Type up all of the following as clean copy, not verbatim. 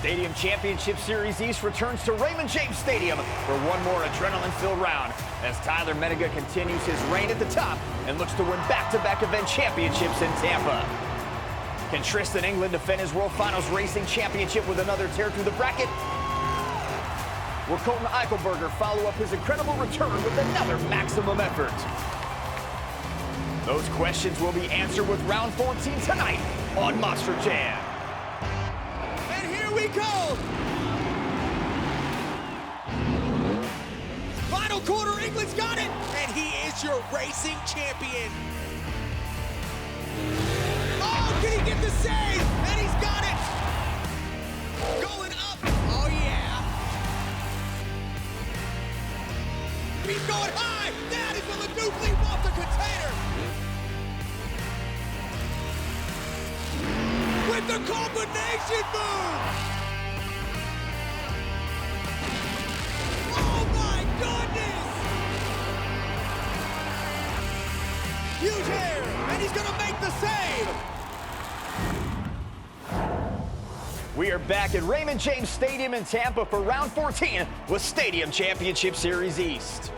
Stadium Championship Series East returns to Raymond James Stadium for one more adrenaline-filled round as Tyler Menninga continues his reign at the top and looks to win back-to-back event championships in Tampa. Can Tristan England defend his World Finals Racing Championship with another tear through the bracket? Will Colton Eichelberger follow up his incredible return with another maximum effort? Those questions will be answered with round 14 tonight on Monster Jam. And here we go! Final quarter, England's got it! And he is your racing champion! Oh, can he get the save? And he's got it! Going up! Oh, yeah! He's going high! That is a Leduc leap off the container! With the combination move! Oh my goodness! Huge air, and he's gonna make the save! We are back at Raymond James Stadium in Tampa for round 14 with Stadium Championship Series East.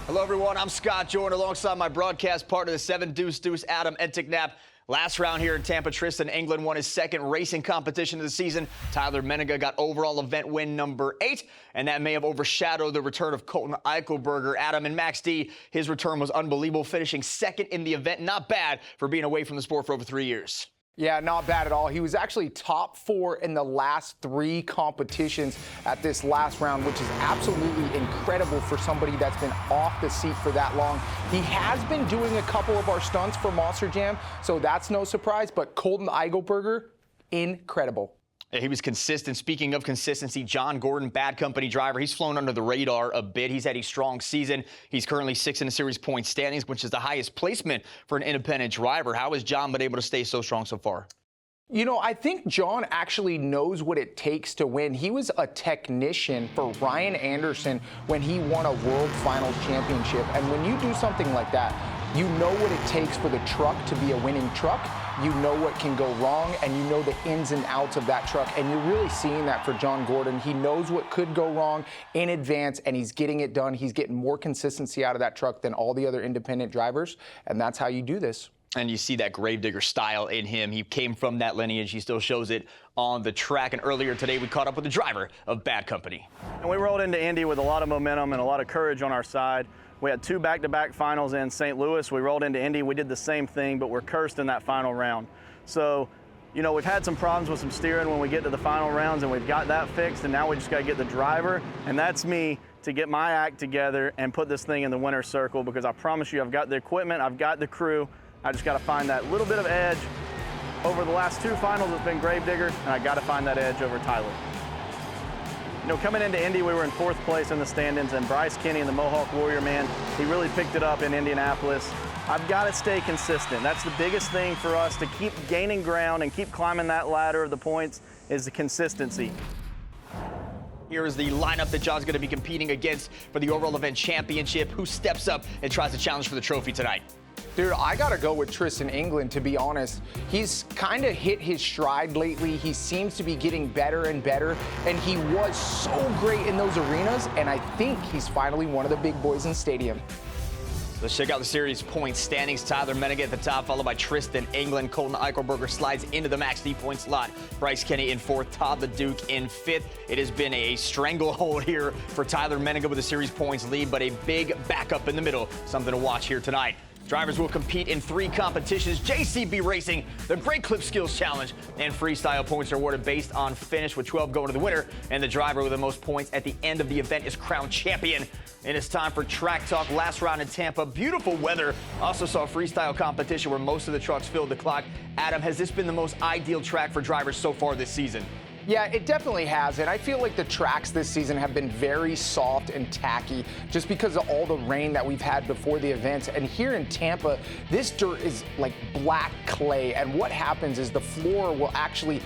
Hello everyone, I'm Scott Jordan alongside my broadcast partner, the 7 Deuce Deuce Adam Enticknap. Last round here in Tampa, Tristan England won his second racing competition of the season. Tyler Menninga got overall event win number 8, and that may have overshadowed the return of Colton Eichelberger. Adam and Max D, his return was unbelievable, finishing second in the event. Not bad for being away from the sport for over 3 years. Yeah, not bad at all. He was actually top 4 in the last 3 competitions at this last round, which is absolutely incredible for somebody that's been off the seat for that long. He has been doing a couple of our stunts for Monster Jam, so that's no surprise, but Colton Eichelberger, incredible. Yeah, he was consistent. Speaking of consistency, John Gordon, Bad Company driver, he's flown under the radar a bit. He's had a strong season. He's currently 6th in the series point standings, which is the highest placement for an independent driver. How has John been able to stay so strong so far? You know, I think John actually knows what it takes to win. He was a technician for Ryan Anderson when he won a World Finals Championship. And when you do something like that, you know what it takes for the truck to be a winning truck. You know what can go wrong, and you know the ins and outs of that truck. And you're really seeing that for John Gordon. He knows what could go wrong in advance, and he's getting it done. He's getting more consistency out of that truck than all the other independent drivers, and that's how you do this. And you see that gravedigger style in him. He came from that lineage. He still shows it on the track. And earlier today, we caught up with the driver of Bad Company. And we rolled into Indy with a lot of momentum and a lot of courage on our side. We had 2 back-to-back finals in St. Louis. We rolled into Indy. We did the same thing, but we're cursed in that final round. So, you know, we've had some problems with some steering when we get to the final rounds, and we've got that fixed, and now we just got to get the driver, and that's me, to get my act together and put this thing in the winner's circle, because I promise you, I've got the equipment, I've got the crew. I just got to find that little bit of edge. Over the last 2 finals, it's been Gravedigger, and I got to find that edge over Tyler. You know, coming into Indy, we were in 4th place in the standings, and Bryce Kenny and the Mohawk Warrior, man, he really picked it up in Indianapolis. I've got to stay consistent. That's the biggest thing for us to keep gaining ground and keep climbing that ladder of the points is the consistency. Here is the lineup that John's going to be competing against for the overall event championship. Who steps up and tries to challenge for the trophy tonight? Dude, I got to go with Tristan England, to be honest. He's kind of hit his stride lately. He seems to be getting better and better, and he was so great in those arenas, and I think he's finally one of the big boys in stadium. Let's check out the series point standings. Tyler Menninga at the top, followed by Tristan England. Colton Eichelberger slides into the max D point slot. Bryce Kenny in 4th, Todd the Duke in 5th. It has been a stranglehold here for Tyler Menninga with a series points lead, but a big backup in the middle. Something to watch here tonight. Drivers will compete in 3 competitions: JCB Racing, the Great Clip Skills Challenge, and freestyle. Points are awarded based on finish, with 12 going to the winner, and the driver with the most points at the end of the event is crowned champion. And it's time for track talk. Last round in Tampa, beautiful weather. Also saw a freestyle competition where most of the trucks filled the clock. Adam, has this been the most ideal track for drivers so far this season? Yeah, it definitely has, and I feel like the tracks this season have been very soft and tacky just because of all the rain that we've had before the events. And here in Tampa, this dirt is like black clay, and what happens is the floor will actually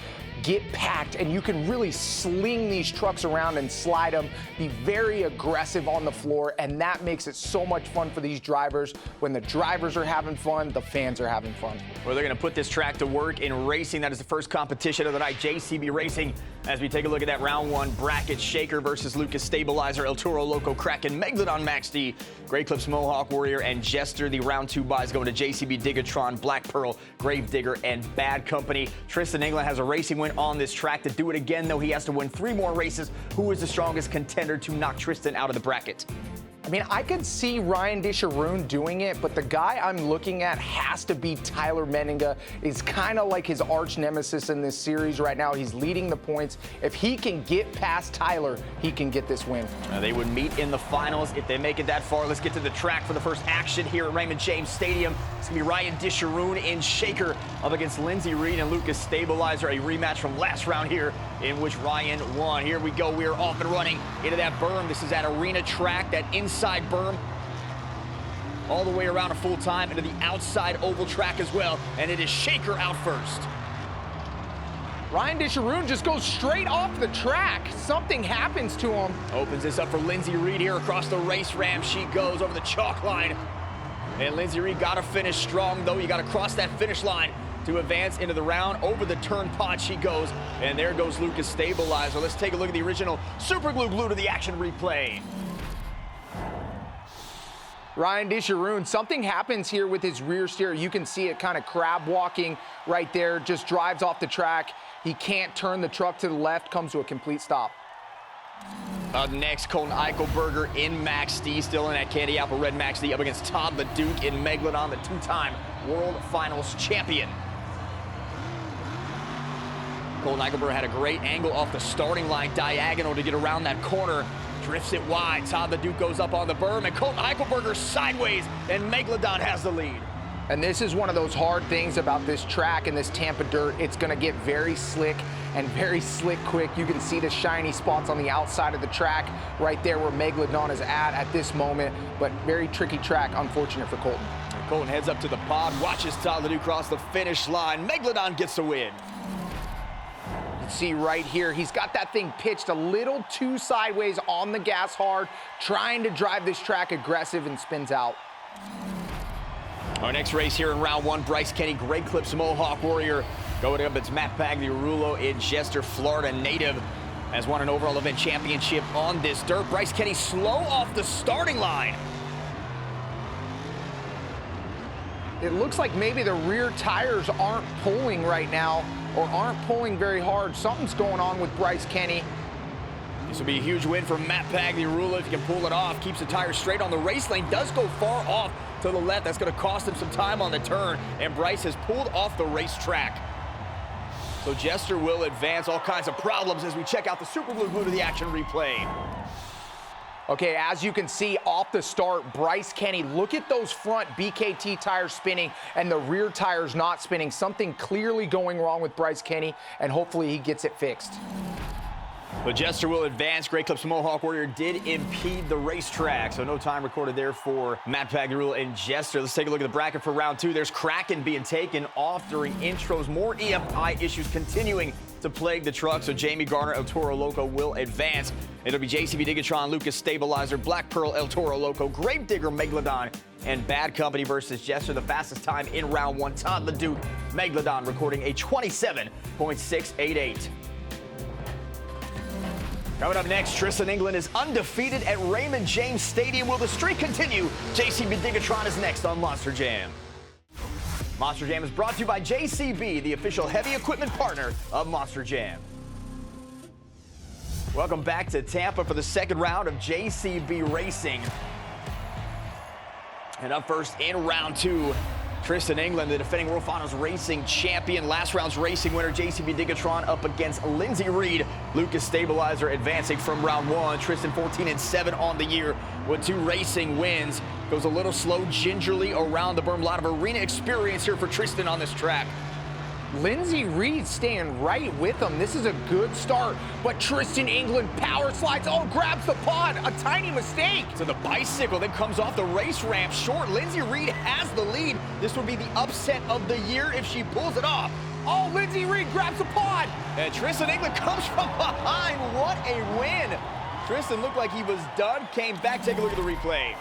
get packed and you can really sling these trucks around and slide them, be very aggressive on the floor, and that makes it so much fun for these drivers. When the drivers are having fun, the fans are having fun. Well, they're going to put this track to work in racing. That is the first competition of the night, JCB Racing. As we take a look at that round one bracket, Shaker versus Lucas Stabilizer, El Toro Loco, Kraken, Megalodon, Max D, Great Clips, Mohawk Warrior, and Jester. The round two buys going to JCB Digatron, Black Pearl, Gravedigger, and Bad Company. Tristan England has a racing win on this track. To do it again, though, he has to win 3 more races. Who is the strongest contender to knock Tristan out of the bracket? I mean, I could see Ryan Disharoon doing it, but the guy I'm looking at has to be Tyler Menninga. He's kind of like his arch nemesis in this series right now. He's leading the points. If he can get past Tyler, he can get this win. They would meet in the finals if they make it that far. Let's get to the track for the first action here at Raymond James Stadium. It's going to be Ryan Disharoon in Shaker up against Lindsey Reed and Lucas Stabilizer, a rematch from last round here in which Ryan won. Here we go. We are off and running into that berm. This is at arena track, that inside berm all the way around a full time into the outside oval track as well, and it is Shaker out first. Ryan Disharoon just goes straight off the track. Something happens to him. Opens this up for Lindsey Reed here across the race ramp. She goes over the chalk line, and Lindsey Reed got to finish strong, though. You got to cross that finish line to advance into the round. Over the turn pot she goes, and there goes Lucas Stabilizer. Let's take a look at the original Super Glue to the action replay. Ryan Disharoon, something happens here with his rear steer. You can see it kind of crab walking right there, just drives off the track. He can't turn the truck to the left, comes to a complete stop. Up next, Colton Eichelberger in Max D, still in that candy apple red Max D, up against Todd LeDuc in Megalodon, the 2-time World Finals champion. Colton Eichelberger had a great angle off the starting line, diagonal to get around that corner. Drifts it wide. Todd LeDuc goes up on the berm, and Colton Eichelberger sideways, and Megalodon has the lead. And this is one of those hard things about this track and this Tampa dirt. It's going to get very slick and very slick quick. You can see the shiny spots on the outside of the track right there where Megalodon is at this moment, but very tricky track, unfortunate for Colton. And Colton heads up to the pod, watches Todd LeDuc cross the finish line. Megalodon gets the win. You can see right here, he's got that thing pitched a little too sideways on the gas hard, trying to drive this track aggressive and spins out. Our next race here in round one, Bryce Kenny, Great Clips, Mohawk Warrior. Going up, it's Matt Pagliarulo in Jester, Florida native, has won an overall event championship on this dirt. Bryce Kenny slow off the starting line. It looks like maybe the rear tires aren't pulling right now, or aren't pulling very hard. Something's going on with Bryce Kenny. This will be a huge win for Matt Pagliarulo if he can pull it off. Keeps the tires straight on the race lane. Does go far off to the left. That's going to cost him some time on the turn. And Bryce has pulled off the racetrack. So Jester will advance. All kinds of problems as we check out the Super Glue to the action replay. Okay, as you can see off the start, Bryce Kenny, look at those front BKT tires spinning and the rear tires not spinning. Something clearly going wrong with Bryce Kenny, and hopefully he gets it fixed. But Jester will advance. Great Clips Mohawk Warrior did impede the racetrack, so no time recorded there for Matt Pagliarulo and Jester. Let's take a look at the bracket for round two. There's Kraken being taken off during intros. More EFI issues continuing to plague the truck, so Jamie Garner, El Toro Loco will advance. It'll be JCB Digatron, Lucas Stabilizer, Black Pearl, El Toro Loco, Gravedigger, Megalodon, and Bad Company versus Jester. The fastest time in round one, Todd LeDuc, Megalodon, recording a 27.688. Coming up next, Tristan England is undefeated at Raymond James Stadium. Will the streak continue? JCB Digatron is next on Monster Jam. Monster Jam is brought to you by JCB, the official heavy equipment partner of Monster Jam. Welcome back to Tampa for the second round of JCB Racing. And up first in round two, Tristan England, the defending World Finals Racing champion. Last round's racing winner, JCB Digatron, up against Lindsey Reed. Lucas Stabilizer advancing from round one. Tristan 14-7 on the year with 2 racing wins. Goes a little slow, gingerly around the berm. A lot of arena experience here for Tristan on this track. Lindsey Reed staying right with him. This is a good start, but Tristan England power slides. Oh, grabs the pod. A tiny mistake. So the bicycle then comes off the race ramp short. Lindsey Reed has the lead. This would be the upset of the year if she pulls it off. Oh, Lindsey Reed grabs the pod. God! And Tristan England comes from behind. What a win! Tristan looked like he was done, came back. Take a look at the replay.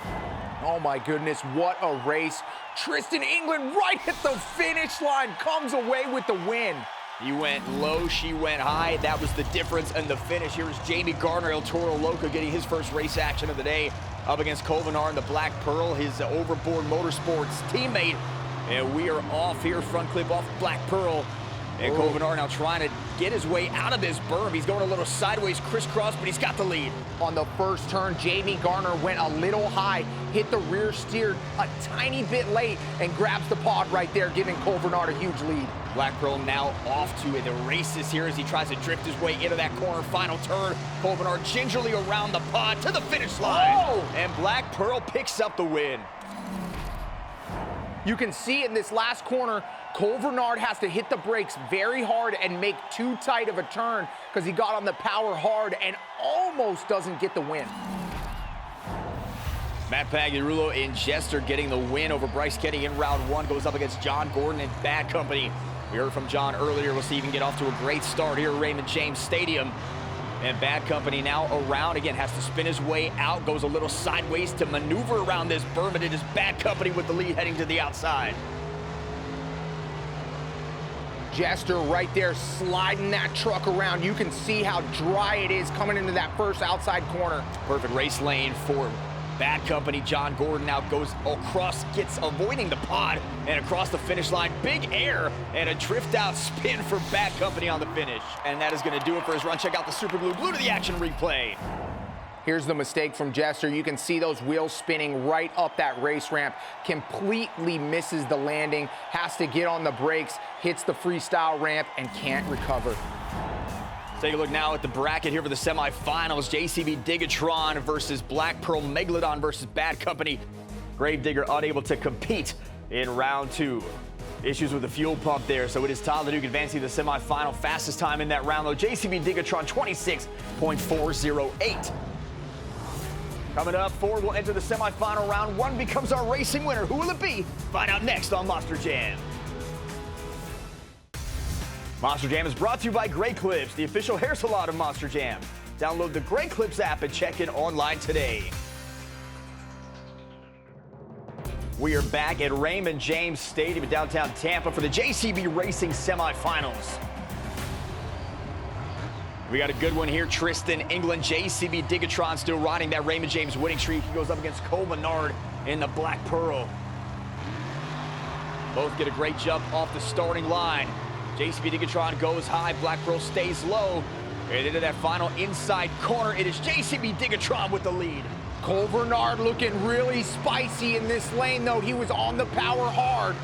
Oh my goodness, what a race. Tristan England right at the finish line comes away with the win. He went low, she went high. That was the difference in the finish. Here is Jamie Garner, El Toro Loco, getting his first race action of the day up against Kovenar in the Black Pearl, his Overboard Motorsports teammate. And we are off here, front clip off Black Pearl. And Kovenar now trying to get his way out of this berm. He's going a little sideways, crisscross, but he's got the lead. On the first turn, Jamie Garner went a little high, hit the rear steer a tiny bit late, and grabs the pod right there, giving Kovenar a huge lead. Black Pearl now off to the races here as he tries to drift his way into that corner. Final turn, Kovenar gingerly around the pod to the finish line. Oh! And Black Pearl picks up the win. You can see in this last corner, Kovenar has to hit the brakes very hard and make too tight of a turn because he got on the power hard and almost doesn't get the win. Matt Pagliarulo and Jester getting the win over Bryce Kenny in round one. Goes up against John Gordon and Bad Company. We heard from John earlier. We'll see if he can get off to a great start here at Raymond James Stadium. And Bad Company now around again, has to spin his way out, goes a little sideways to maneuver around this berm, and it is Bad Company with the lead heading to the outside. Jester right there sliding that truck around. You can see how dry it is coming into that first outside corner. Perfect race lane for Bad Company. John Gordon now goes across, avoiding the pod, and across the finish line. Big air and a drift out spin for Bad Company on the finish. And that is going to do it for his run. Check out the Super Glue to the Action replay. Here's the mistake from Jester. You can see those wheels spinning right up that race ramp. Completely misses the landing, has to get on the brakes, hits the freestyle ramp, and can't recover. Take a look now at the bracket here for the semifinals. JCB Digatron versus Black Pearl, Megalodon versus Bad Company. Gravedigger unable to compete in round two. Issues with the fuel pump there, so it is Tyler Duke advancing to the semifinal. Fastest time in that round, though, JCB Digatron 26.408. Coming up, Ford will enter the semifinal. Round one becomes our racing winner. Who will it be? Find out next on Monster Jam. Monster Jam is brought to you by Great Clips, the official hair salon of Monster Jam. Download the Great Clips app and check in online today. We are back at Raymond James Stadium in downtown Tampa for the JCB Racing semifinals. We got a good one here. Tristan England, JCB Digatron still riding that Raymond James winning streak. He goes up against Kovenar in the Black Pearl. Both get a great jump off the starting line. JCB Digatron goes high, Black Pearl stays low. And into that final inside corner, it is JCB Digatron with the lead. Kovenar looking really spicy in this lane, though. He was on the power hard.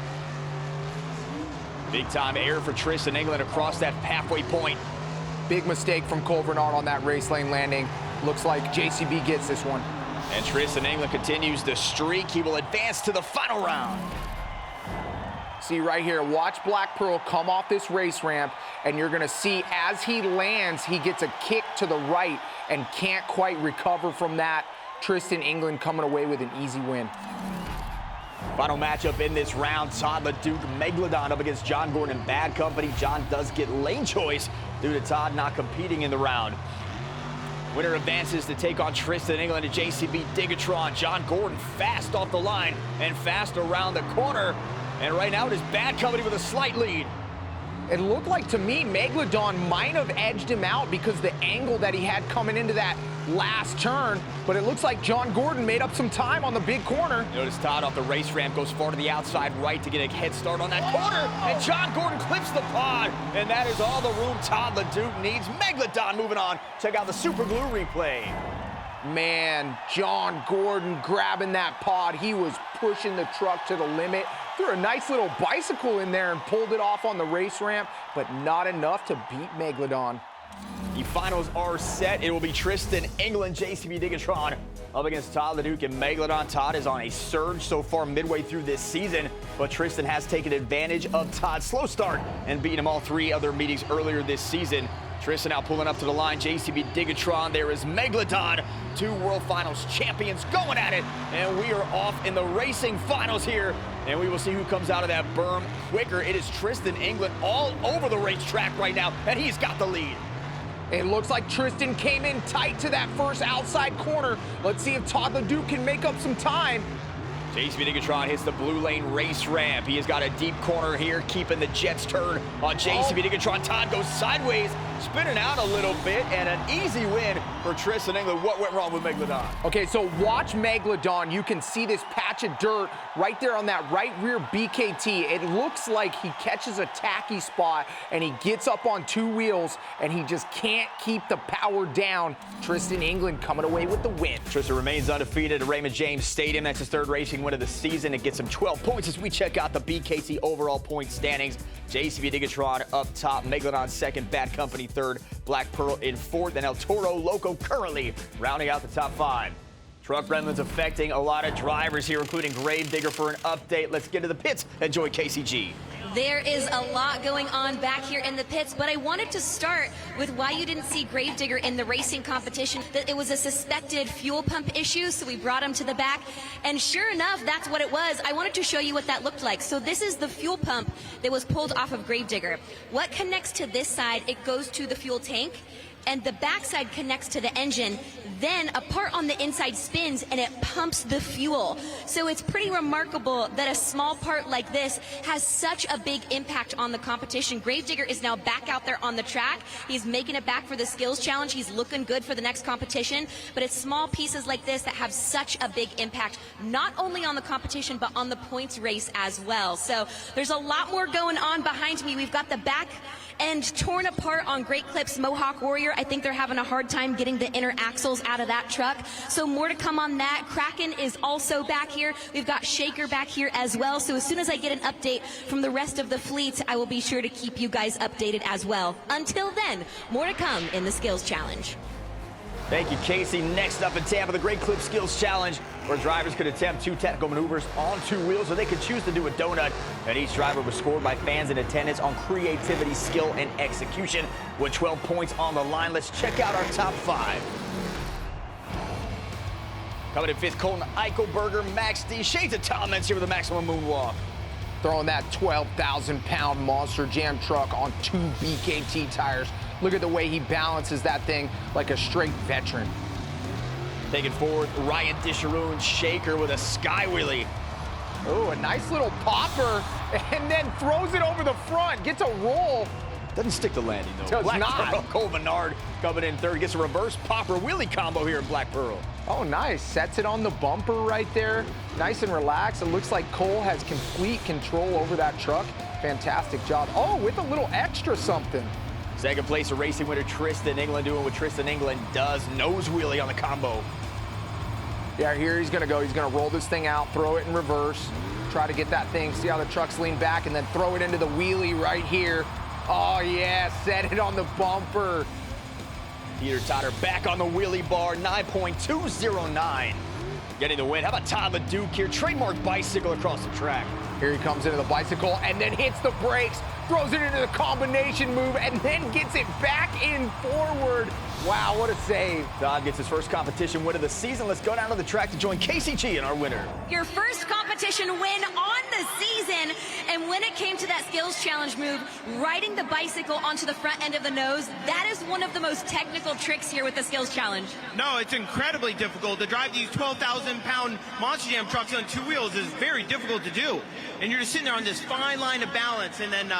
Big time air for Tristan England across that halfway point. Big mistake from Kovenar on that race lane landing. Looks like JCB gets this one. And Tristan England continues the streak. He will advance to the final round. See right here, watch Black Pearl come off this race ramp, and you're gonna see as he lands, he gets a kick to the right and can't quite recover from that. Tristan England coming away with an easy win. Final matchup in this round, Todd LeDuc, Megalodon up against John Gordon and Bad Company. John does get lane choice due to Todd not competing in the round. Winner advances to take on Tristan England and JCB Digatron. John Gordon fast off the line and fast around the corner. And right now it is Bad Company with a slight lead. It looked like to me Megalodon might have edged him out because the angle that he had coming into that last turn, but it looks like John Gordon made up some time on the big corner. Notice Todd off the race ramp goes far to the outside right to get a head start on that corner, and John Gordon clips the pod, and that is all the room Todd LeDuc needs. Megalodon moving on. Check out the Super Glue replay. Man, John Gordon grabbing that pod. He was pushing the truck to the limit. Threw a nice little bicycle in there and pulled it off on the race ramp, but not enough to beat Megalodon. The finals are set. It will be Tristan England, JCB Digatron up against Todd the Duke and Megalodon. Todd is on a surge so far midway through this season, but Tristan has taken advantage of Todd's slow start and beaten him all 3 other meetings earlier this season. Tristan now pulling up to the line. JCB Digatron. There is Megalodon, 2 World Finals champions going at it, and we are off in the racing finals here, and we will see who comes out of that berm quicker. It is Tristan England all over the racetrack right now, and he's got the lead. It looks like Tristan came in tight to that first outside corner. Let's see if Todd the Duke can make up some time. JCB Digatron hits the blue lane race ramp. He has got a deep corner here, keeping the Jets turn on JCB Digatron. Todd goes sideways, spinning out a little bit, and an easy win for Tristan England. What went wrong with Megalodon? Okay, so watch Megalodon. You can see this patch of dirt right there on that right rear BKT. It looks like he catches a tacky spot, and he gets up on 2 wheels, and he just can't keep the power down. Tristan England coming away with the win. Tristan remains undefeated at Raymond James Stadium. That's his 3rd racing win of the season. It gets him 12 points as we check out the BKT overall point standings. JCB Digatron up top, Megalodon 2nd, Bad Company 3rd, Black Pearl in 4th, and El Toro Loco currently rounding out the top 5. Truck remnants affecting a lot of drivers here, including Gravedigger for an update. Let's get to the pits. Enjoy KCG. There is a lot going on back here in the pits, but I wanted to start with why you didn't see Gravedigger in the racing competition. That it was a suspected fuel pump issue, so we brought him to the back. And sure enough, that's what it was. I wanted to show you what that looked like. So this is the fuel pump that was pulled off of Gravedigger. What connects to this side, it goes to the fuel tank, and the backside connects to the engine. Then a part on the inside spins and it pumps the fuel. So it's pretty remarkable that a small part like this has such a big impact on the competition. Gravedigger is now back out there on the track. He's making it back for the skills challenge. He's looking good for the next competition. But it's small pieces like this that have such a big impact, not only on the competition, but on the points race as well. So there's a lot more going on behind me. We've got the back end torn apart on Great Clips Mohawk Warrior. I think they're having a hard time getting the inner axles out of that truck. So more to come on that. Kraken is also back here. We've got Shaker back here as well. So as soon as I get an update from the rest of the fleet, I will be sure to keep you guys updated as well. Until then, more to come in the Skills Challenge. Thank you, Casey. Next up in Tampa, the Great Clip Skills Challenge, where drivers could attempt 2 technical maneuvers on 2 wheels, or they could choose to do a donut. And each driver was scored by fans in attendance on creativity, skill, and execution. With 12 points on the line, let's check out our top 5. Coming in 5th, Colton Eichelberger, Max D. Shades of Talmans here with a maximum moonwalk. Throwing that 12,000-pound Monster Jam truck on 2 BKT tires. Look at the way he balances that thing like a straight veteran. Taking forward, Ryan Disharoon, Shaker with a sky wheelie. Oh, a nice little popper, and then throws it over the front, gets a roll. Doesn't stick the landing, though. Does Black not. Pearl, Cole Menard coming in 3rd, gets a reverse popper wheelie combo here in Black Pearl. Oh, nice. Sets it on the bumper right there. Nice and relaxed. It looks like Cole has complete control over that truck. Fantastic job. Oh, with a little extra something. 2nd place, a racing winner, Tristan England, doing what Tristan England does. Nose wheelie on the combo. Yeah, here he's going to go. He's going to roll this thing out, throw it in reverse, try to get that thing, see how the truck's lean back, and then throw it into the wheelie right here. Oh, yeah, set it on the bumper. Peter Totter back on the wheelie bar, 9.209. Getting the win. How about Todd the Duke here? Trademark bicycle across the track. Here he comes into the bicycle and then hits the brakes, throws it into the combination move, and then gets it back in forward. Wow, what a save. Todd gets his first competition win of the season. Let's go down to the track to join KCG and our winner. Your first competition win on the season. And when it came to that skills challenge move, riding the bicycle onto the front end of the nose, that is one of the most technical tricks here with the skills challenge. No, it's incredibly difficult. To drive these 12,000-pound Monster Jam trucks on 2 wheels is very difficult to do. And you're just sitting there on this fine line of balance, and then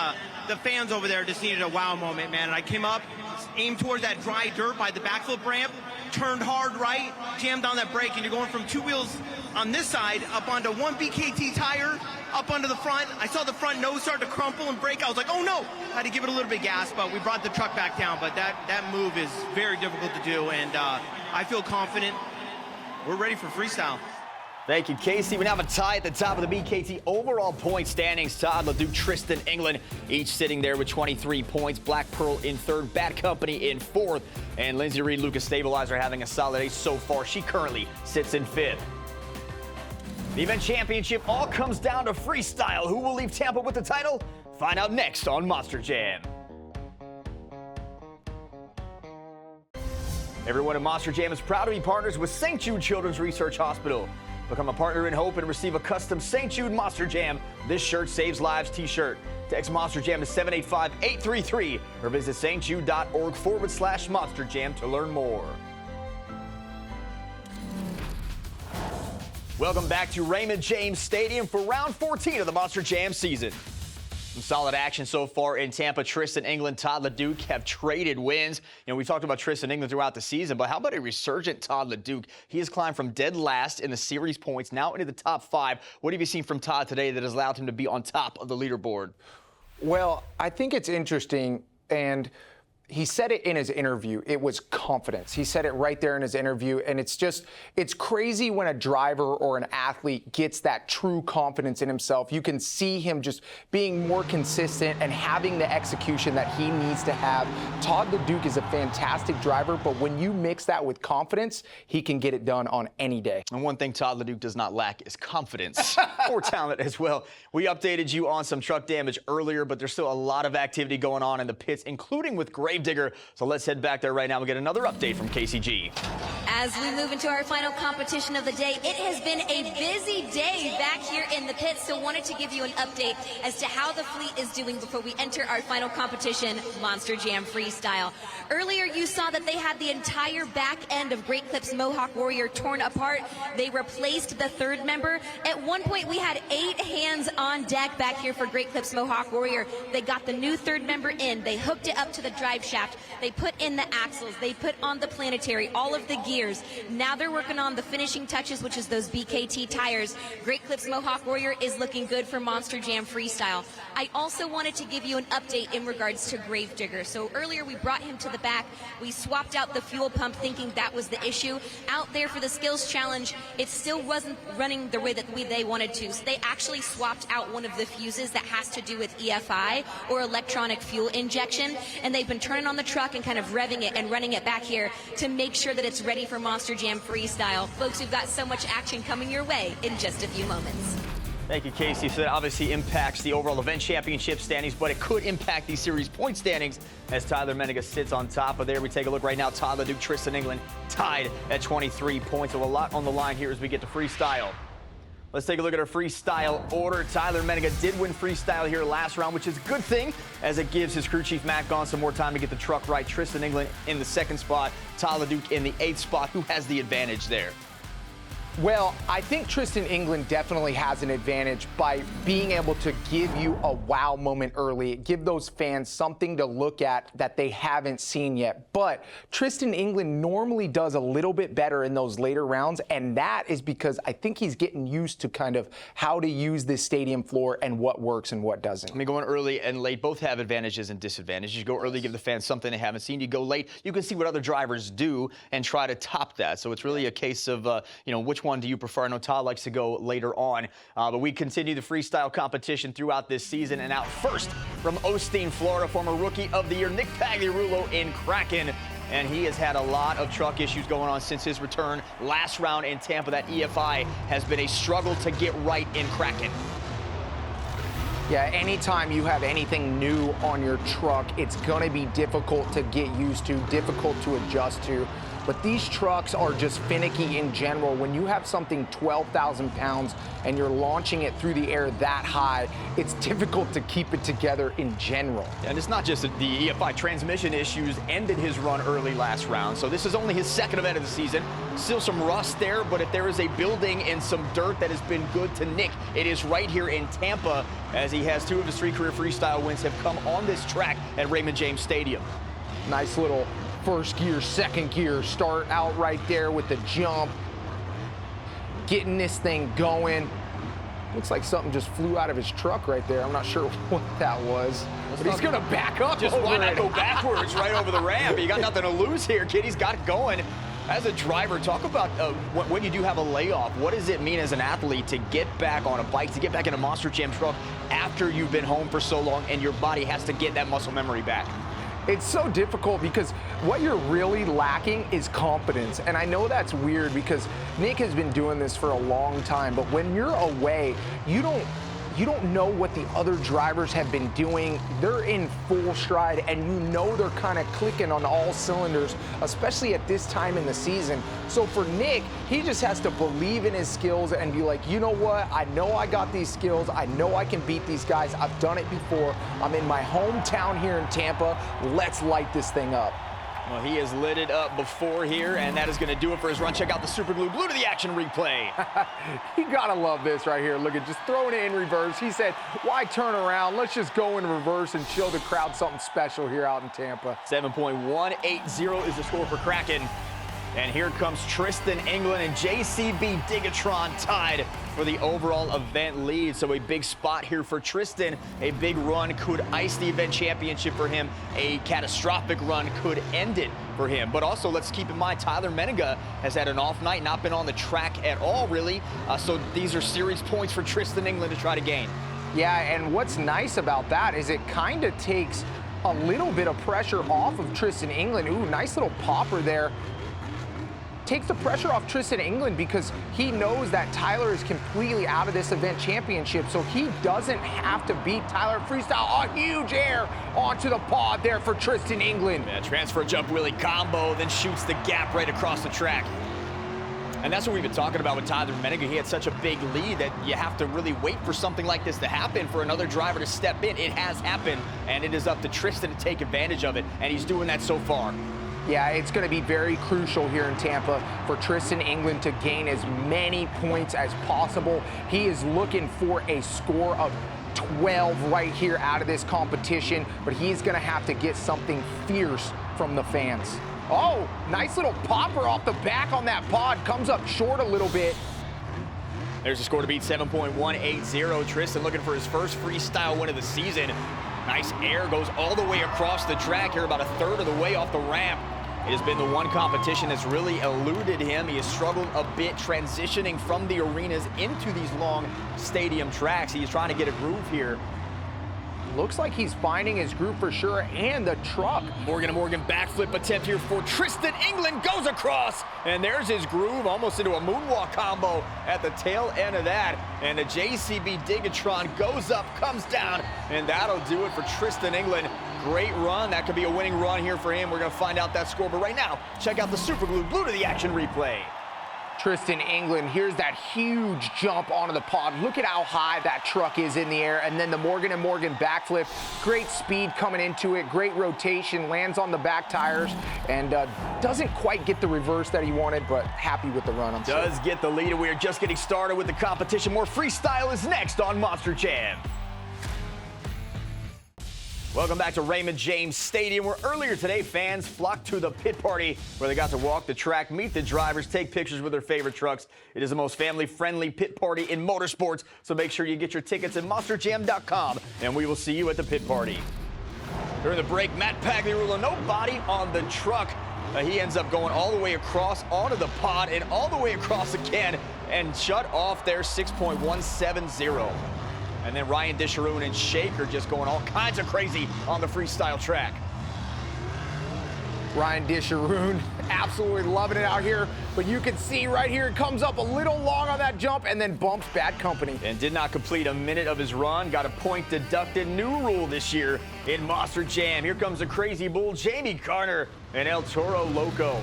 the fans over there just needed a wow moment, man. And I came up, aimed towards that dry dirt by the backflip ramp, turned hard right, jammed on that brake, and you're going from 2 wheels on this side up onto 1 BKT tire, up onto the front. I saw the front nose start to crumple and break. I was like, oh no! I had to give it a little bit of gas, but we brought the truck back down. But that move is very difficult to do, and I feel confident. We're ready for freestyle. Thank you, Casey. We now have a tie at the top of the BKT overall point standings. Todd LeDuc, Tristan England, each sitting there with 23 points. Black Pearl in third, Bad Company in fourth, and Lindsay Reed, Lucas Stabilizer having a solid ace so far. She currently sits in fifth. The event championship all comes down to freestyle. Who will leave Tampa with the title? Find out next on Monster Jam. Everyone at Monster Jam is proud to be partners with St. Jude Children's Research Hospital. Become a partner in hope and receive a custom St. Jude Monster Jam This Shirt Saves Lives t-shirt. Text Monster Jam to 785-833 or visit stjude.org/Monster Jam to learn more. Welcome back to Raymond James Stadium for round 14 of the Monster Jam season. Some solid action so far in Tampa. Tristan England, Todd LeDuc have traded wins. You know, we talked about Tristan England throughout the season, but how about a resurgent Todd LeDuc? He has climbed from dead last in the series points now into the top 5. What have you seen from Todd today that has allowed him to be on top of the leaderboard? Well, I think it's interesting, and he said it in his interview. It was confidence. He said it right there in his interview, and it's crazy when a driver or an athlete gets that true confidence in himself. You can see him just being more consistent and having the execution that he needs to have. Todd LeDuc is a fantastic driver, but when you mix that with confidence, he can get it done on any day. And one thing Todd LeDuc does not lack is confidence or talent as well. We updated you on some truck damage earlier, but there's still a lot of activity going on in the pits, including with Gravedigger. So let's head back there right now and get another update from KCG. As we move into our final competition of the day, it has been a busy day back here in the pits, so wanted to give you an update as to how the fleet is doing before we enter our final competition, Monster Jam Freestyle. Earlier you saw that they had the entire back end of Great Clips Mohawk Warrior torn apart. They replaced the third member. At one point we had 8 hands on deck back here for Great Clips Mohawk Warrior. They got the new third member in, they hooked it up to the drive shaft, they put in the axles, they put on the planetary, all of the gears. Now they're working on the finishing touches, which is those BKT tires. Great Clips Mohawk Warrior is looking good for Monster Jam Freestyle. I also wanted to give you an update in regards to Gravedigger. So earlier we brought him to the back. We swapped out the fuel pump thinking that was the issue. Out there for the skills challenge, it still wasn't running the way that they wanted to. So they actually swapped out one of the fuses that has to do with EFI, or electronic fuel injection, and they've been turning on the truck and kind of revving it and running it back here to make sure that it's ready for Monster Jam Freestyle. Folks, we've got so much action coming your way in just a few moments. Thank you, Casey. So that obviously impacts the overall event championship standings, but it could impact these series point standings as Tyler Menninga sits on top of there. We take a look right now. Todd LeDuc, Tristan England tied at 23 points. So a lot on the line here as we get to freestyle. Let's take a look at our freestyle order. Tyler Menninga did win freestyle here last round, which is a good thing as it gives his crew chief Matt Gaughan some more time to get the truck right. Tristan England in the 2nd spot, Todd LeDuc in the 8th spot. Who has the advantage there? Well, I think Tristan England definitely has an advantage by being able to give you a wow moment early, give those fans something to look at that they haven't seen yet. But Tristan England normally does a little bit better in those later rounds, and that is because I think he's getting used to kind of how to use this stadium floor and what works and what doesn't. I mean, going early and late both have advantages and disadvantages. You go early, give the fans something they haven't seen. You go late, you can see what other drivers do and try to top that. So it's really a case of, which one do you prefer? I know Todd likes to go later on, but we continue the freestyle competition throughout this season. And out first from Osteen, Florida, former Rookie of the Year, Nick Pagliarulo in Kraken. And he has had a lot of truck issues going on since his return last round in Tampa. That EFI has been a struggle to get right in Kraken. Yeah, anytime you have anything new on your truck, it's going to be difficult to get used to, difficult to adjust to. But these trucks are just finicky in general. When you have something 12,000 pounds and you're launching it through the air that high, it's difficult to keep it together in general. And it's not just the EFI transmission issues ended his run early last round. So this is only his 2nd event of the season. Still some rust there, but if there is a building and some dirt that has been good to Nick, it is right here in Tampa, as he has 2 of his 3 career freestyle wins have come on this track at Raymond James Stadium. Nice little 1st gear, 2nd gear, start out right there with the jump. Getting this thing going. Looks like something just flew out of his truck right there. I'm not sure what that was. But he's going to back up. Just why not go backwards right over the ramp? You got nothing to lose here, kid. He's got it going. As a driver, talk about when you do have a layoff. What does it mean as an athlete to get back on a bike, to get back in a Monster Jam truck after you've been home for so long and your body has to get that muscle memory back? It's so difficult because what you're really lacking is confidence. And I know that's weird because Nick has been doing this for a long time, but when you're away, you don't know what the other drivers have been doing. They're in full stride, and you know they're kind of clicking on all cylinders, especially at this time in the season. So for Nick, he just has to believe in his skills and be like, you know what? I know I got these skills. I know I can beat these guys. I've done it before. I'm in my hometown here in Tampa. Let's light this thing up. Well, he has lit it up before here, and that is going to do it for his run. Check out the Super Glue Blue to the Action replay. You got to love this right here. Look at just throwing it in reverse. He said, why turn around? Let's just go in reverse and show the crowd something special here out in Tampa. 7.180 is the score for Kraken. And here comes Tristan England and JCB Digatron tied for the overall event lead. So a big spot here for Tristan. A big run could ice the event championship for him. A catastrophic run could end it for him. But also, let's keep in mind, Tyler Menninga has had an off night, not been on the track at all, really. So these are series points for Tristan England to try to gain. Yeah, and what's nice about that is it kind of takes a little bit of pressure off of Tristan England. Ooh, nice little popper there. Takes the pressure off Tristan England because he knows that Tyler is completely out of this event championship, so he doesn't have to beat Tyler freestyle. A huge air onto the pod there for Tristan England. Yeah, transfer jump wheelie combo, then shoots the gap right across the track. And that's what we've been talking about with Tyler Menninga. He had such a big lead that you have to really wait for something like this to happen, for another driver to step in. It has happened, and it is up to Tristan to take advantage of it, and he's doing that so far. Yeah, it's going to be very crucial here in Tampa for Tristan England to gain as many points as possible. He is looking for a score of 12 right here out of this competition, but he's going to have to get something fierce from the fans. Oh, nice little popper off the back on that pod. Comes up short a little bit. There's a score to beat, 7.180. Tristan looking for his first freestyle win of the season. Nice air, goes all the way across the track here, about a third of the way off the ramp. It has been the one competition that's really eluded him. He has struggled a bit transitioning from the arenas into these long stadium tracks. He's trying to get a groove here. Looks like he's finding his groove for sure, and the truck. Morgan backflip attempt here for Tristan England, goes across, and there's his groove, almost into a moonwalk combo at the tail end of that. And the JCB Digatron goes up, comes down, and that'll do it for Tristan England. Great run. That could be a winning run here for him. We're going to find out that score, but right now, check out the Super Glue Blue to the Action replay. Tristan England, here's that huge jump onto the pod. Look at how high that truck is in the air. And then the Morgan backflip. Great speed coming into it. Great rotation. Lands on the back tires. And doesn't quite get the reverse that he wanted, but happy with the run. Does get the lead, and we are just getting started with the competition. More freestyle is next on Monster Jam. Welcome back to Raymond James Stadium, where earlier today fans flocked to the pit party where they got to walk the track, meet the drivers, take pictures with their favorite trucks. It is the most family-friendly pit party in motorsports, so make sure you get your tickets at monsterjam.com, and we will see you at the pit party. During the break, Matt Pagliarulo, no body on the truck. He ends up going all the way across onto the pod and all the way across again and shut off there, 6.170. And then Ryan Disharoon and Shaker just going all kinds of crazy on the freestyle track. Ryan Disharoon absolutely loving it out here, but you can see right here it comes up a little long on that jump and then bumps bad company. And did not complete a minute of his run. Got a point deducted. New rule this year in Monster Jam. Here comes the crazy bull, Jamie Garner and El Toro Loco.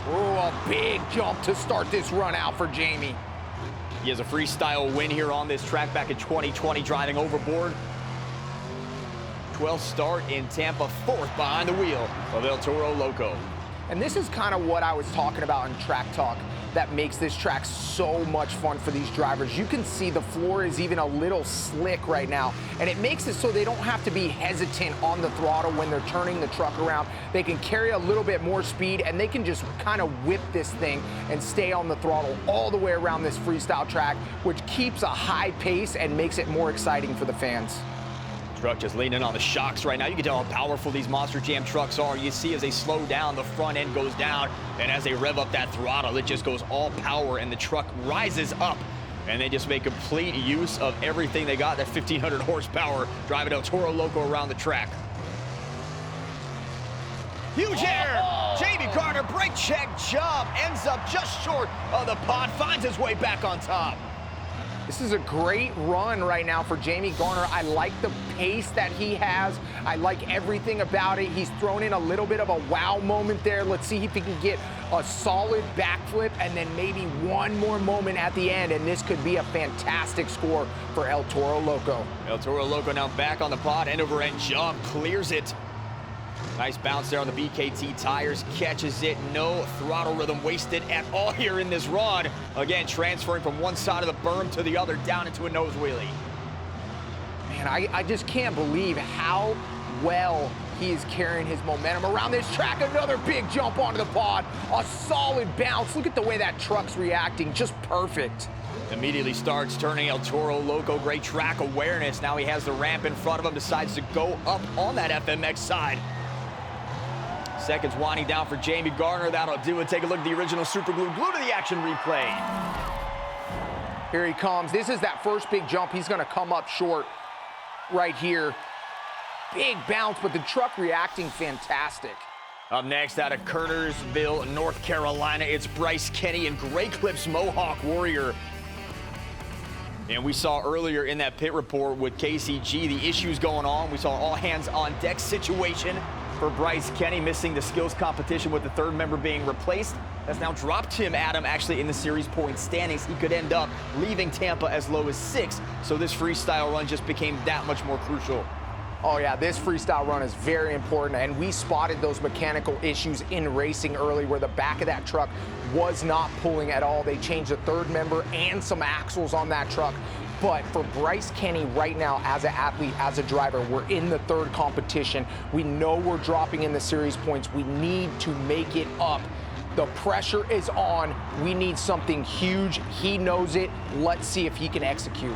Oh, a big jump to start this run out for Jamie. He has a freestyle win here on this track back in 2020, driving overboard. 12th start in Tampa, 4th behind the wheel of El Toro Loco. And this is kind of what I was talking about in Track Talk that makes this track so much fun for these drivers. You can see the floor is even a little slick right now, and it makes it so they don't have to be hesitant on the throttle when they're turning the truck around. They can carry a little bit more speed, and they can just kind of whip this thing and stay on the throttle all the way around this freestyle track, which keeps a high pace and makes it more exciting for the fans. Truck just leaning on the shocks right now. You can tell how powerful these Monster Jam trucks are. You see as they slow down, the front end goes down, and as they rev up that throttle, it just goes all power, and the truck rises up. And they just make complete use of everything they got, that 1,500 horsepower, driving El Toro Loco around the track. Huge air! JB Carter, brake check, jump, ends up just short of the pod, finds his way back on top. This is a great run right now for Jamie Garner. I like the pace that he has. I like everything about it. He's thrown in a little bit of a wow moment there. Let's see if he can get a solid backflip and then maybe one more moment at the end, and this could be a fantastic score for El Toro Loco. El Toro Loco now back on the pod, end over end jump, clears it. Nice bounce there on the BKT tires, catches it. No throttle rhythm wasted at all here in this run. Again, transferring from one side of the berm to the other, down into a nose wheelie. Man, I just can't believe how well he is carrying his momentum around this track. Another big jump onto the pod, a solid bounce. Look at the way that truck's reacting, just perfect. Immediately starts turning El Toro Loco, great track awareness. Now he has the ramp in front of him, decides to go up on that FMX side. Seconds winding down for Jamie Garner. That'll do it. Take a look at the original Super Glue. Glue to the action replay. Here he comes. This is that first big jump. He's going to come up short right here. Big bounce, but the truck reacting fantastic. Up next out of Kernersville, North Carolina, it's Bryce Kenny and Gray Clips Mohawk Warrior. And we saw earlier in that pit report with KCG the issues going on. We saw all hands on deck situation for Bryce Kenny, missing the skills competition with the third member being replaced. That's now dropped him, Adam, actually in the series point standings. He could end up leaving Tampa as low as 6th. So this freestyle run just became that much more crucial. Oh yeah, this freestyle run is very important, and we spotted those mechanical issues in racing early where the back of that truck was not pulling at all. They changed the third member and some axles on that truck. But for Bryce Kenny right now, as an athlete, as a driver, we're in the third competition. We know we're dropping in the series points. We need to make it up. The pressure is on. We need something huge. He knows it. Let's see if he can execute.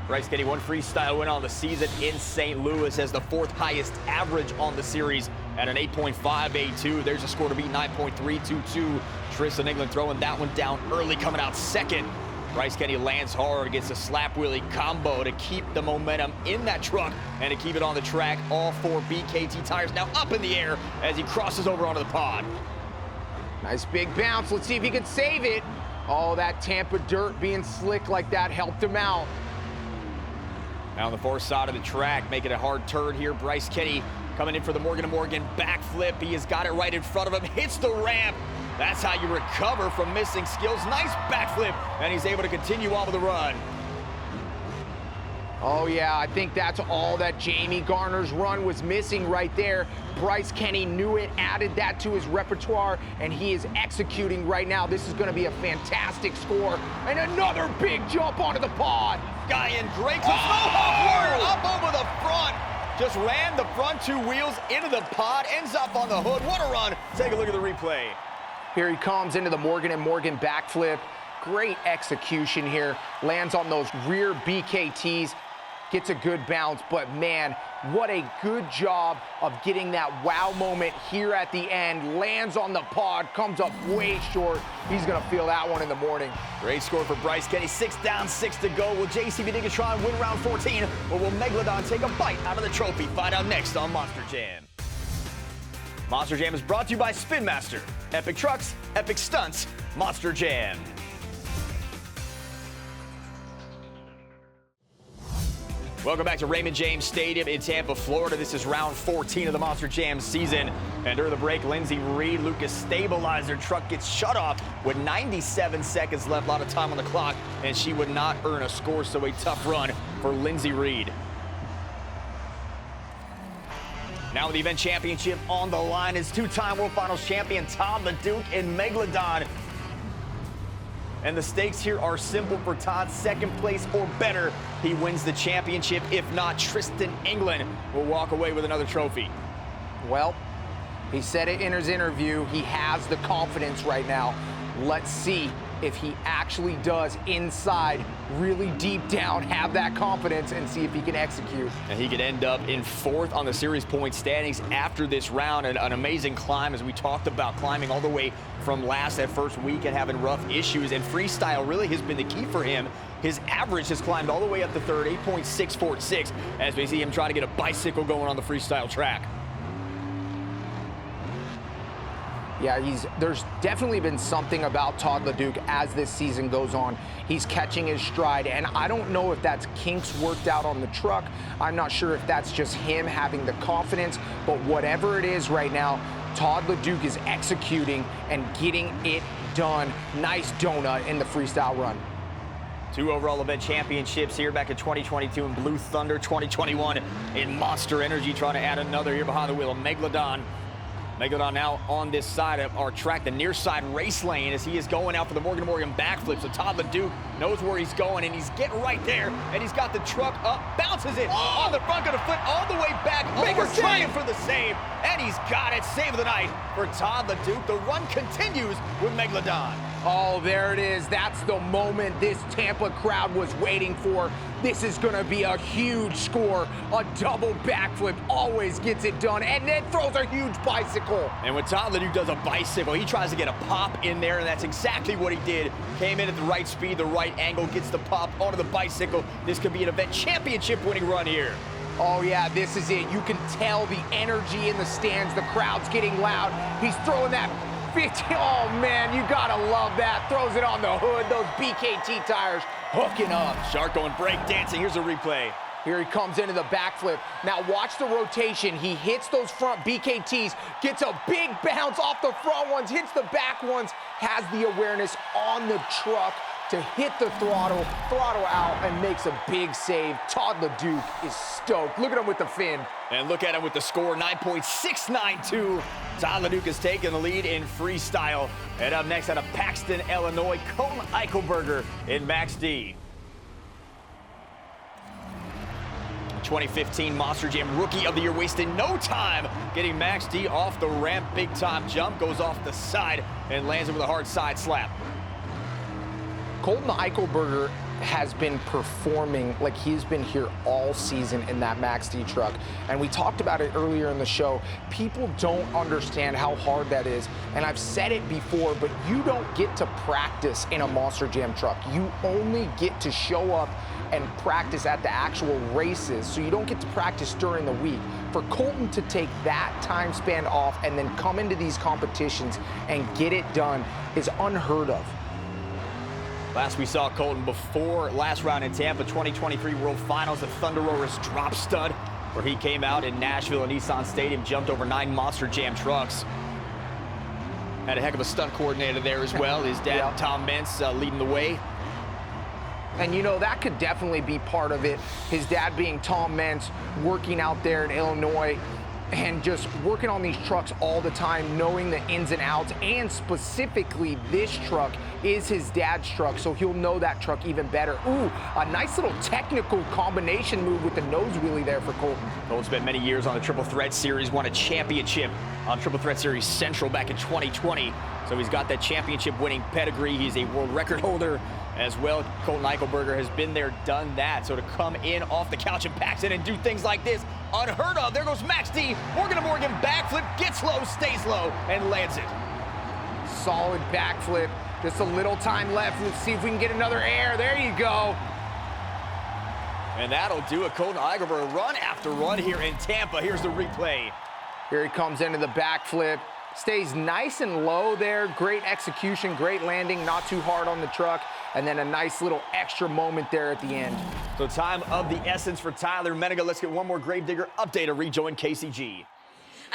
Bryce Kenny, one freestyle win on the season in St. Louis, has the 4th highest average on the series at an 8.582. There's a score to beat, 9.322. Tristan England throwing that one down early, coming out second. Bryce Kenny lands hard, gets a slap wheelie combo to keep the momentum in that truck and to keep it on the track. All 4 BKT tires now up in the air as he crosses over onto the pod. Nice big bounce. Let's see if he can save it. Oh, that Tampa dirt being slick like that helped him out. Now on the 4th side of the track, making a hard turn here. Bryce Kenny coming in for the Morgan & Morgan backflip. He has got it right in front of him, hits the ramp. That's how you recover from missing skills. Nice backflip, and he's able to continue on with the run. Oh yeah, I think that's all that Jamie Garner's run was missing right there. Bryce Kenny knew it, added that to his repertoire, and he is executing right now. This is going to be a fantastic score. And another big jump onto the pod. Guy in great Mohawk Warrior up over the front. Just ran the front 2 wheels into the pod, ends up on the hood. What a run. Take a look at the replay. Here he comes into the Morgan & Morgan backflip. Great execution here. Lands on those rear BKTs. Gets a good bounce, but man, what a good job of getting that wow moment here at the end. Lands on the pod, comes up way short. He's gonna feel that one in the morning. Great score for Bryce Kenny. 6 down, 6 to go. Will JCB Digatron win round 14, or will Megalodon take a bite out of the trophy? Find out next on Monster Jam. Monster Jam is brought to you by Spin Master. Epic trucks, epic stunts, Monster Jam. Welcome back to Raymond James Stadium in Tampa, Florida. This is round 14 of the Monster Jam season. And during the break, Lindsey Reed, Lucas stabilizer truck gets shut off with 97 seconds left, a lot of time on the clock, and she would not earn a score, so a tough run for Lindsey Reed. Now with the event championship on the line is 2-time World Finals champion Todd the Duke in Megalodon. And the stakes here are simple for Todd. 2nd place or better, he wins the championship. If not, Tristan England will walk away with another trophy. Well, he said it in his interview. He has the confidence right now. Let's see if he actually does inside, really deep down, have that confidence and see if he can execute. And he could end up in 4th on the series point standings after this round. And an amazing climb, as we talked about, climbing all the way from last that first week and having rough issues. And freestyle really has been the key for him. His average has climbed all the way up to 3rd, 8.646, as we see him try to get a bicycle going on the freestyle track. Yeah, there's definitely been something about Todd LeDuc as this season goes on. He's catching his stride, and I don't know if that's kinks worked out on the truck. I'm not sure if that's just him having the confidence, but whatever it is right now, Todd LeDuc is executing and getting it done. Nice donut in the freestyle run. 2 overall event championships here back in 2022 in Blue Thunder, 2021 in Monster Energy, trying to add another here behind the wheel of Megalodon. Megalodon now on this side of our track, the near side race lane, as he is going out for the Morgan backflip. So Todd LeDuc knows where he's going, and he's getting right there, and he's got the truck up, bounces it on the front, gonna flip all the way back over, trying for the save, and he's got it. Save of the night for Todd LeDuc. The run continues with Megalodon. Oh, there it is. That's the moment this Tampa crowd was waiting for. This is going to be a huge score. A double backflip always gets it done, and then throws a huge bicycle. And when Todd LeDuc does a bicycle, he tries to get a pop in there, and that's exactly what he did. Came in at the right speed, the right angle, gets the pop onto the bicycle. This could be an event championship winning run here. Oh, yeah, this is it. You can tell the energy in the stands. The crowd's getting loud. He's throwing that 50. Oh, man, you gotta love that. Throws it on the hood. Those BKT tires hooking up. Shark going break dancing. Here's a replay. Here he comes into the backflip. Now watch the rotation. He hits those front BKTs, gets a big bounce off the front ones, hits the back ones, has the awareness on the truck to hit the throttle out, and makes a big save. Todd LeDuc is stoked. Look at him with the fin. And look at him with the score, 9.692. Todd LeDuc is taking the lead in freestyle. And up next out of Paxton, Illinois, Colton Eichelberger in Max D. 2015 Monster Jam Rookie of the Year, wasting no time getting Max D off the ramp. Big time jump, goes off the side and lands it with a hard side slap. Colton Eichelberger has been performing like he's been here all season in that Max D truck. And we talked about it earlier in the show. People don't understand how hard that is. And I've said it before, but you don't get to practice in a Monster Jam truck. You only get to show up and practice at the actual races. So you don't get to practice during the week. For Colton to take that time span off and then come into these competitions and get it done is unheard of. Last we saw Colton before last round in Tampa, 2023 World Finals at Thunder Roar's Drop Stud, where he came out in Nashville and Nissan Stadium, jumped over 9 Monster Jam trucks. Had a heck of a stunt coordinator there as well. His dad, Yep. Tom Mintz, leading the way. And you know, that could definitely be part of it. His dad being Tom Mintz, working out there in Illinois, and just working on these trucks all the time, knowing the ins and outs, and specifically this truck is his dad's truck, so he'll know that truck even better. Ooh, a nice little technical combination move with the nose wheelie there for Colton. Colton spent many years on the Triple Threat Series, won a championship on Triple Threat Series Central back in 2020, so he's got that championship winning pedigree. He's a world record holder as well. Colton Eichelberger has been there, done that, so to come in off the couch and Paxton and do things like this, unheard of. There goes Max D, Morgan backflip, gets low, stays low, and lands it. Solid backflip, just a little time left. Let's see if we can get another air. There you go. And that'll do it. Colton Eichelberger, run after run here in Tampa. Here's the replay. Here he comes into the backflip. Stays nice and low there. Great execution, great landing, not too hard on the truck. And then a nice little extra moment there at the end. So time of the essence for Tyler Menninga. Let's get one more Gravedigger update to rejoin KCG.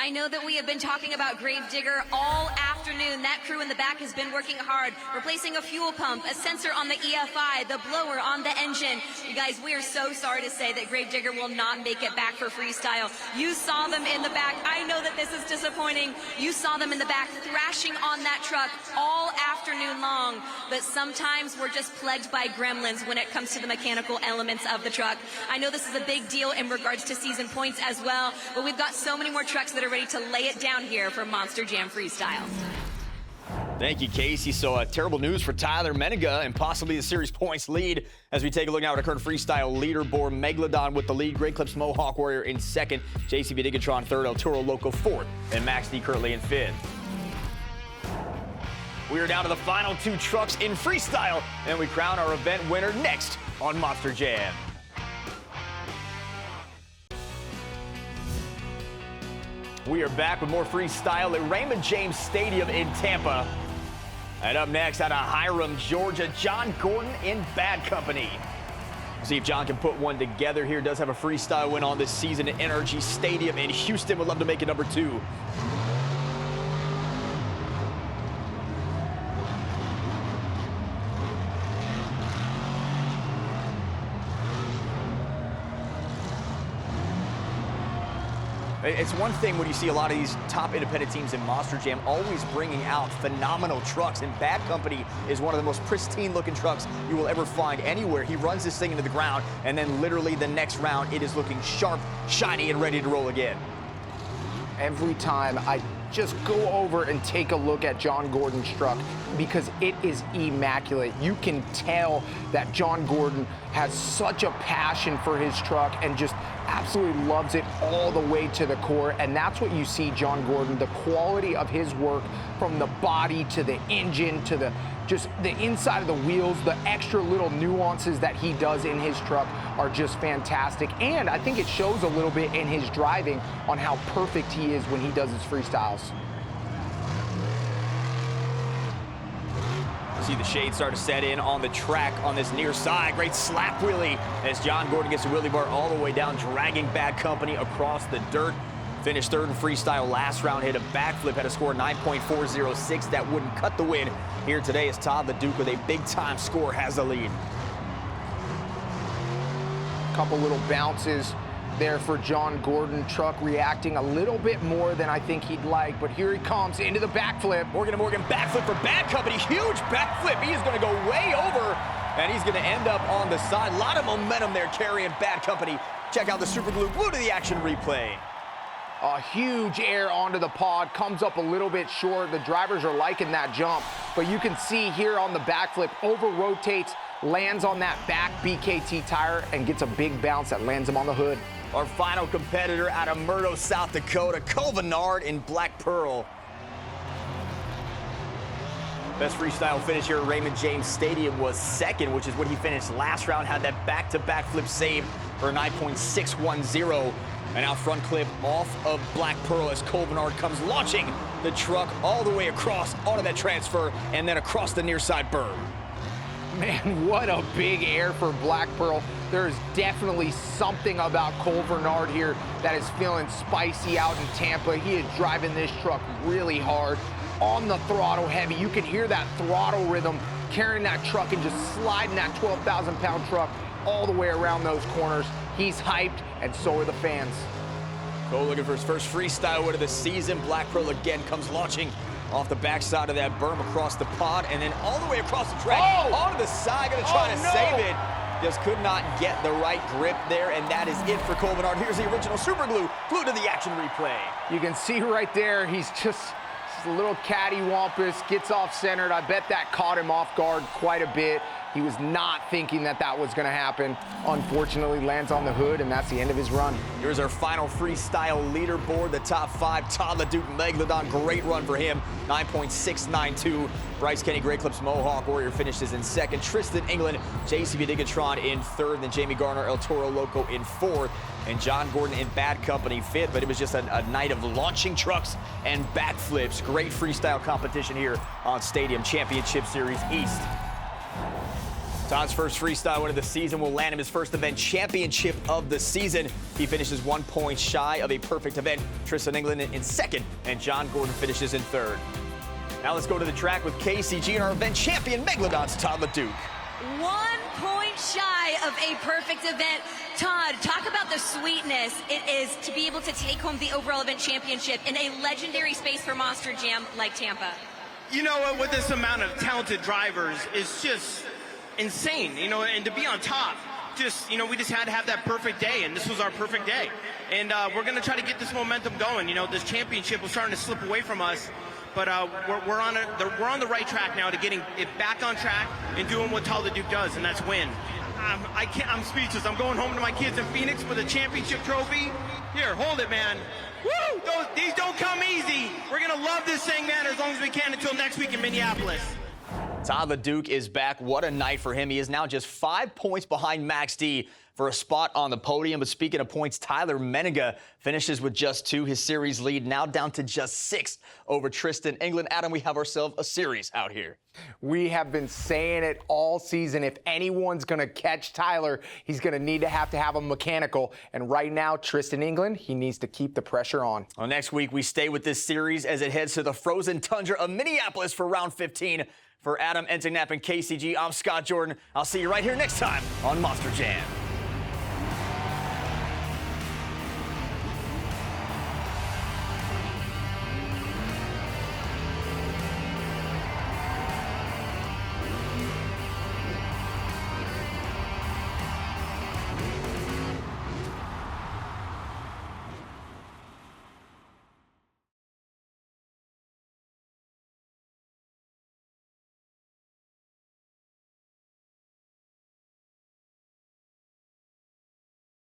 I know that we have been talking about Gravedigger all afternoon. That crew in the back has been working hard, replacing a fuel pump, a sensor on the EFI, the blower on the engine. You guys, we are so sorry to say that Gravedigger will not make it back for freestyle. You saw them in the back. I know that this is disappointing. You saw them in the back thrashing on that truck all afternoon long. But sometimes we're just plagued by gremlins when it comes to the mechanical elements of the truck. I know this is a big deal in regards to season points as well, but we've got so many more trucks that are ready to lay it down here for Monster Jam Freestyle. Thank you, Casey. So terrible news for Tyler Menninga and possibly the series points lead as we take a look now at our current freestyle leaderboard. Megalodon with the lead, Great Clips Mohawk Warrior in second, JCB Digatron third, Toro Loco fourth, and Max D currently in fifth. We are down to the final two trucks in freestyle, and we crown our event winner next on Monster Jam. We are back with more freestyle at Raymond James Stadium in Tampa. And up next out of Hiram, Georgia, John Gordon in Bad Company. See if John can put one together here. Does have a freestyle win on this season at NRG Stadium in Houston. Would love to make it number 2. It's one thing when you see a lot of these top independent teams in Monster Jam always bringing out phenomenal trucks, and Bad Company is one of the most pristine-looking trucks you will ever find anywhere. He runs this thing into the ground, and then literally the next round, it is looking sharp, shiny, and ready to roll again. Every time I just go over and take a look at John Gordon's truck because it is immaculate. You can tell that John Gordon has such a passion for his truck and just absolutely loves it all the way to the core, and that's what you see John Gordon, the quality of his work from the body to the engine to the just the inside of the wheels, the extra little nuances that he does in his truck are just fantastic. And I think it shows a little bit in his driving on how perfect he is when he does his freestyles. See the shade start to set in on the track on this near side. Great slap wheelie as John Gordon gets the wheelie bar all the way down, dragging Bad Company across the dirt. Finished third in freestyle last round, hit a backflip, had a score 9.406. That wouldn't cut the win here today as Todd the Duke with a big-time score has the lead. Couple little bounces there for John Gordon. Truck reacting a little bit more than I think he'd like, but here he comes into the backflip. Morgan to Morgan backflip for Bad Company. Huge backflip. He is going to go way over, and he's going to end up on the side. A lot of momentum there carrying Bad Company. Check out the super glue to the action replay. A huge air onto the pod, comes up a little bit short. The drivers are liking that jump, but you can see here on the backflip, over rotates, lands on that back BKT tire, and gets a big bounce that lands him on the hood. Our final competitor out of Murdo, South Dakota, Colvinard in Black Pearl. Best freestyle finish here at Raymond James Stadium was second, which is what he finished last round. Had that back-to-back flip save for 9.610. An out front clip off of Black Pearl as Colvinard comes launching the truck all the way across onto that transfer and then across the near side berm. Man, what a big air for Black Pearl. There's definitely something about Colvinard here that is feeling spicy out in Tampa. He is driving this truck really hard on the throttle heavy. You can hear that throttle rhythm carrying that truck and just sliding that 12,000-pound truck all the way around those corners. He's hyped, and so are the fans. Cole looking for his first freestyle win of the season. Black Pearl again comes launching off the backside of that berm across the pod and then all the way across the track onto the side. Gonna try to save it. Just could not get the right grip there, and that is it for Colvinard. Here's the original super glue, glued to the action replay. You can see right there, he's just a little cattywampus, gets off centered. I bet that caught him off guard quite a bit. He was not thinking that that was going to happen. Unfortunately, lands on the hood, and that's the end of his run. Here's our final freestyle leaderboard. The top 5, Todd the Duke Megalodon, great run for him, 9.692. Bryce Kenny, Great Clips Mohawk Warrior finishes in second. Tristan England, JCB Digatron in third. Then Jamie Garner, El Toro Loco in fourth. And John Gordon in Bad Company fifth. But it was just a night of launching trucks and backflips. Great freestyle competition here on Stadium Championship Series East. Todd's first freestyle win of the season will land him his first event championship of the season. He finishes 1 point shy of a perfect event. Tristan England in second, and John Gordon finishes in third. Now let's go to the track with KCG and our event champion, Megalodon's Todd the Duke. 1 point shy of a perfect event. Todd, talk about the sweetness it is to be able to take home the overall event championship in a legendary space for Monster Jam like Tampa. You know, with this amount of talented drivers, it's just insane, you know, and to be on top, just, you know, we just had to have that perfect day, and this was our perfect day. And we're going to try to get this momentum going. You know, this championship was starting to slip away from us, But we're on the right track now to getting it back on track and doing what Tyler Duke does, and that's win. I'm speechless. I'm going home to my kids in Phoenix with a championship trophy. Here, hold it, man. Woo! These don't come easy. We're gonna love this thing, man, as long as we can until next week in Minneapolis. Tyler Duke is back. What a night for him. He is now just 5 points behind Max D for a spot on the podium. But speaking of points, Tyler Menninga finishes with just 2. His series lead now down to just 6 over Tristan England. Adam, we have ourselves a series out here. We have been saying it all season. If anyone's going to catch Tyler, he's going to need to have a mechanical. And right now, Tristan England, he needs to keep the pressure on. Well, next week, we stay with this series as it heads to the frozen tundra of Minneapolis for round 15. For Adam Entignap and KCG, I'm Scott Jordan. I'll see you right here next time on Monster Jam.